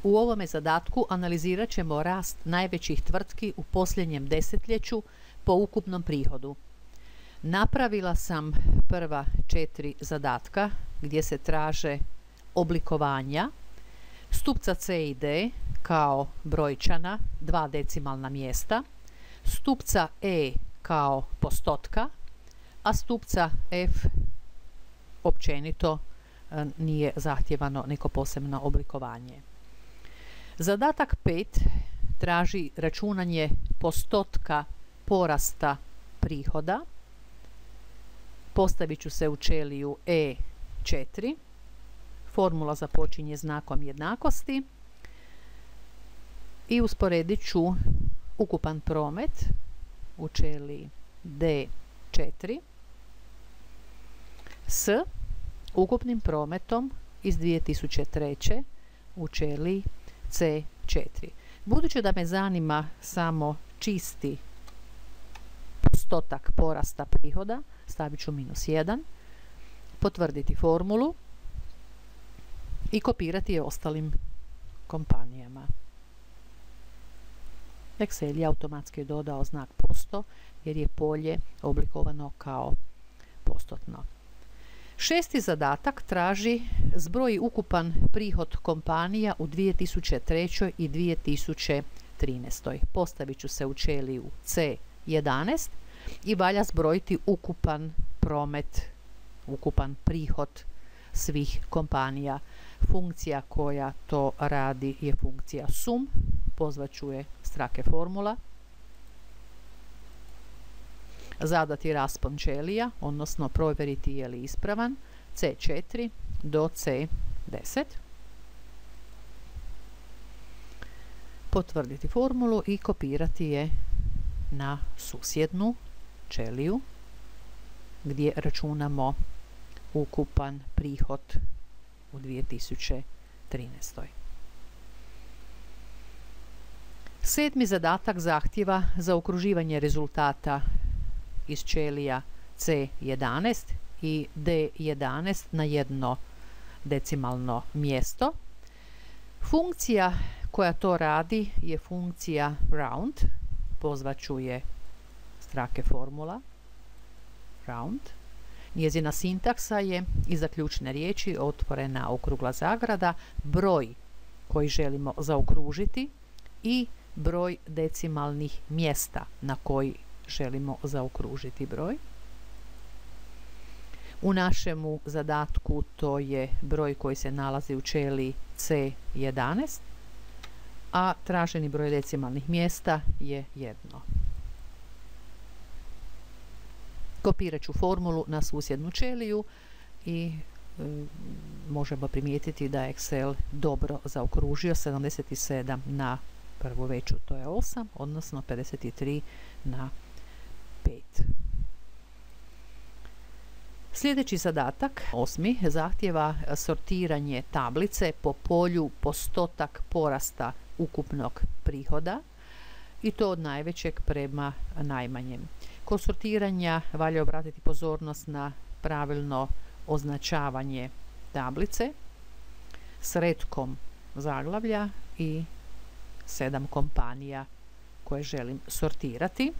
U ovome zadatku analizirat ćemo rast najvećih tvrtki u posljednjem desetljeću po ukupnom prihodu. Napravila sam prva 4 zadatka gdje se traže oblikovanja stupca C i D kao brojčana 2 decimalna mjesta, stupca E kao postotka, a stupca F općenito nije zahtjevano neko posebno oblikovanje. Zadatak 5 traži računanje postotka porasta prihoda. Postavit ću se u ćeliju E4. Formula započinje znakom jednakosti i usporedit ću ukupan promet u ćeliji D4 s ukupnim prometom iz 2003. u ćeliji C4. Budući da me zanima samo čisti postotak porasta prihoda, stavit ću -1, potvrditi formulu i kopirati je ostalim kompanijama. Excel je automatski dodao znak posto jer je polje oblikovano kao postotno. 6. zadatak traži zbroj ukupan prihod kompanija u 2003. i 2013. Postavit ću se u ćeliju C11 i valja zbrojiti ukupan promet, ukupan prihod svih kompanija. Funkcija koja to radi je funkcija sum, pozvat ću je strake formula. Zadati raspon ćelija, odnosno provjeriti je li ispravan, C4 do C10. Potvrditi formulu i kopirati je na susjednu ćeliju gdje računamo ukupan prihod u 2013. 7. zadatak zahtjeva zaokruživanje rezultata iz ćelija C11 i D11 na jedno decimalno mjesto. Funkcija koja to radi je funkcija round, pozvat ću je strake formula round. Njezina sintaksa je iza ključne riječi otvorena okrugla zagrada, broj koji želimo zaokružiti i broj decimalnih mjesta na koji želimo zaokružiti broj. U našemu zadatku to je broj koji se nalazi u ćeliji C11, a traženi broj decimalnih mjesta je 1. Kopirat ću formulu na susjednu ćeliju i možemo primijetiti da je Excel dobro zaokružio 77 na prvu veću, to je 8, odnosno 53 na 5. Sljedeći zadatak, 8. zahtjeva sortiranje tablice po polju postotak porasta ukupnog prihoda i to od najvećeg prema najmanjem. Kod sortiranja valja obratiti pozornost na pravilno označavanje tablice s retkom zaglavlja i 7 kompanija koje želim sortirati.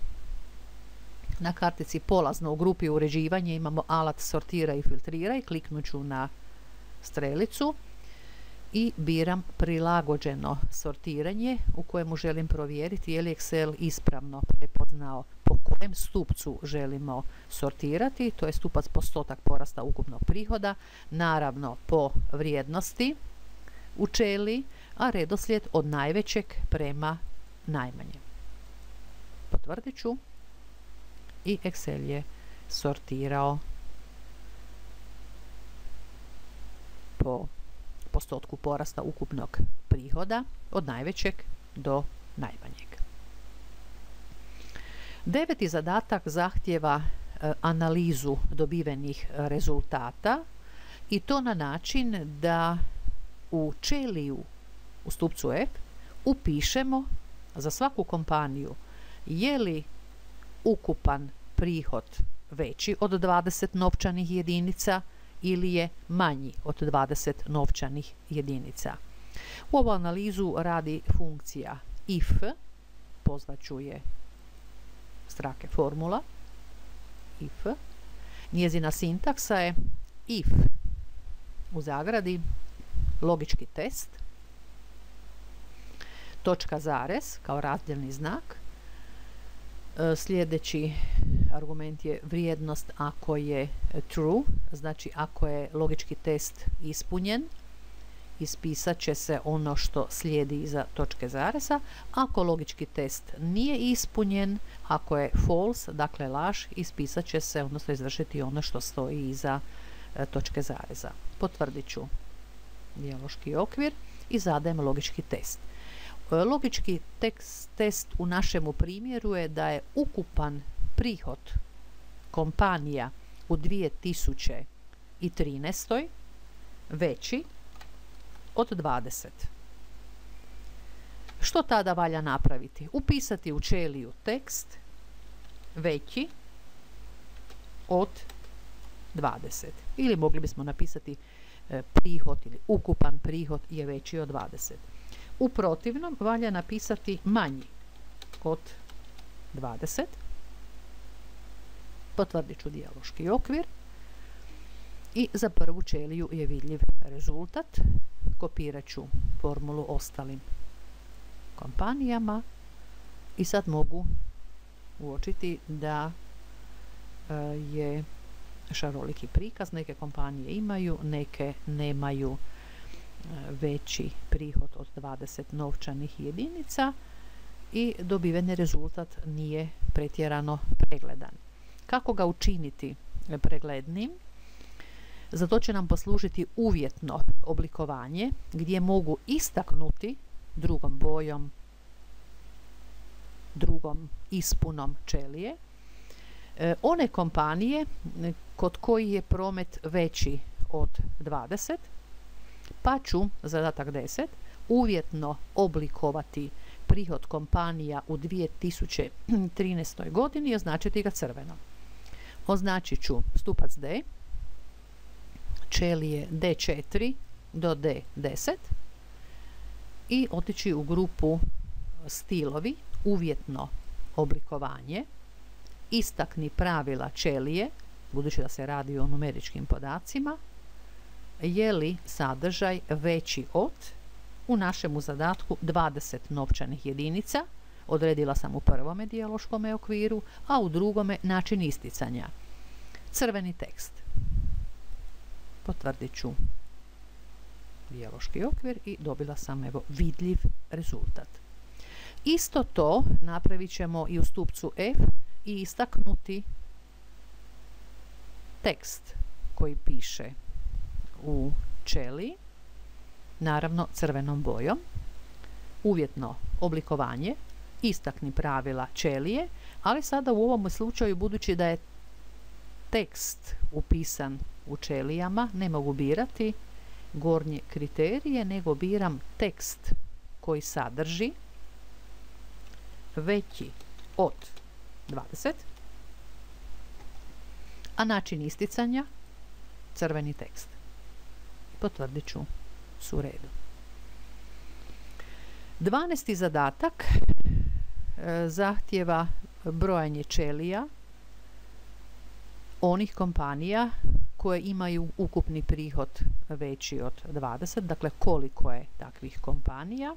Na kartici polazno u grupi uređivanje imamo alat sortira i filtriraj. Kliknut ću na strelicu i biram prilagođeno sortiranje u kojemu želim provjeriti je li Excel ispravno prepoznao po kojem stupcu želimo sortirati. To je stupac postotak porasta ukupnog prihoda, naravno po vrijednosti u ćeliji, a redoslijed od najvećeg prema najmanjem. Potvrdit ću i Excel je sortirao po postotku porasta ukupnog prihoda od najvećeg do najmanjeg. 9. zadatak zahtjeva analizu dobivenih rezultata i to na način da u ćeliju u stupcu F upišemo za svaku kompaniju je li ukupan prihod veći od 20 novčanih jedinica ili je manji od 20 novčanih jedinica. U ovu analizu radi funkcija if, pozvaću je strake formula, if. Njezina sintaksa je if u zagradi logički test, točka zarez kao razdjelni znak. Sljedeći argument je vrijednost ako je true, znači ako je logički test ispunjen, ispisat će se ono što slijedi iza točke zareza. Ako logički test nije ispunjen, ako je false, dakle laž, ispisat će se, odnosno izvršiti ono što stoji iza točke zareza. Potvrdit ću dijaloški okvir i zadajem logički test. Logički test u našemu primjeru je da je ukupan prihod kompanija u 2013. veći od 20. Što tada valja napraviti? Upisati u ćeliju tekst veći od 20. Ili mogli bismo napisati prihod ili ukupan prihod je veći od 20. U protivnom valja napisati manji od 20. Potvrdit ću dijaloški okvir i za prvu ćeliju je vidljiv rezultat. Kopirat ću formulu ostalim kompanijama i sad mogu uočiti da je šaroliki prikaz. Neke kompanije imaju, neke nemaju veći prihod od 20 novčanih jedinica i dobiveni rezultat nije pretjerano pregledan. Kako ga učiniti preglednim? Za to će nam poslužiti uvjetno oblikovanje gdje mogu istaknuti drugom bojom, drugom ispunom ćelije one kompanije kod kojih je promet veći od 20, pa ću, zadatak 10, uvjetno oblikovati prihod kompanija u 2013. godini i označiti ga crvenom. Označit ću stupac D, ćelije D4 do D10 i otići u grupu stilovi, uvjetno oblikovanje, istakni pravila ćelije, budući da se radi o numeričkim podacima, je li sadržaj veći od, u našemu zadatku, 20 novčanih jedinica, odredila sam u prvome dijaloškom okviru, a u drugome način isticanja. Crveni tekst. Potvrdit ću dijaloški okvir i dobila sam vidljiv rezultat. Isto to napravit ćemo i u stupcu F i istaknuti tekst koji piše u ćeliji, naravno crvenom bojom, uvjetno oblikovanje, istakni pravila ćelije, ali sada u ovom slučaju, budući da je tekst upisan u ćelijama, ne mogu birati gornje kriterije, nego biram tekst koji sadrži veći od 20, a način isticanja crveni tekst. Potvrdit ću su u redu. 12. zadatak zahtjeva brojanje ćelija onih kompanija koje imaju ukupni prihod veći od 20, dakle koliko je takvih kompanija.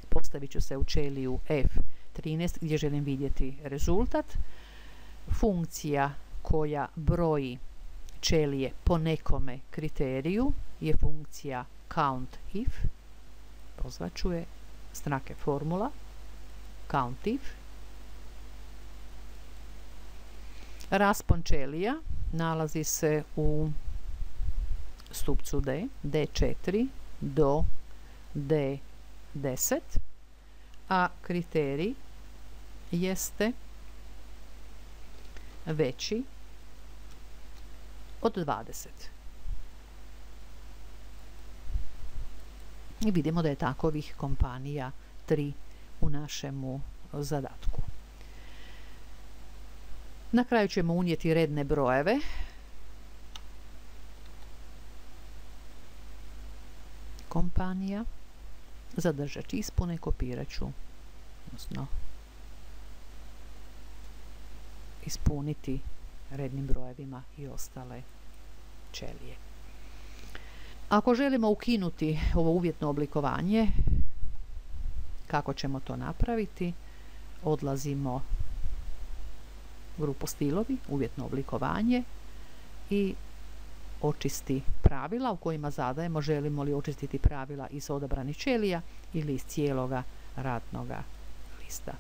Postavit ću se u ćeliju F13 gdje želim vidjeti rezultat. Funkcija koja broji ćelije po nekome kriteriju je funkcija COUNTIF, pozvaću je strake formula COUNTIF. Raspon ćelija nalazi se u stupcu D, D4 do D10, a kriterij jeste veći od 20. I vidimo da je takovih kompanija 3 u našemu zadatku. Na kraju ćemo unijeti redne brojeve. Kompanija zadržat ću ispune, kopirat ću, odnosno ispuniti rednim brojevima i ostale ćelije. Ako želimo ukinuti ovo uvjetno oblikovanje, kako ćemo to napraviti? Odlazimo u grupu stilovi, uvjetno oblikovanje i očisti pravila u kojima zadajemo želimo li očistiti pravila iz odabranih ćelija ili iz cijeloga radnoga lista.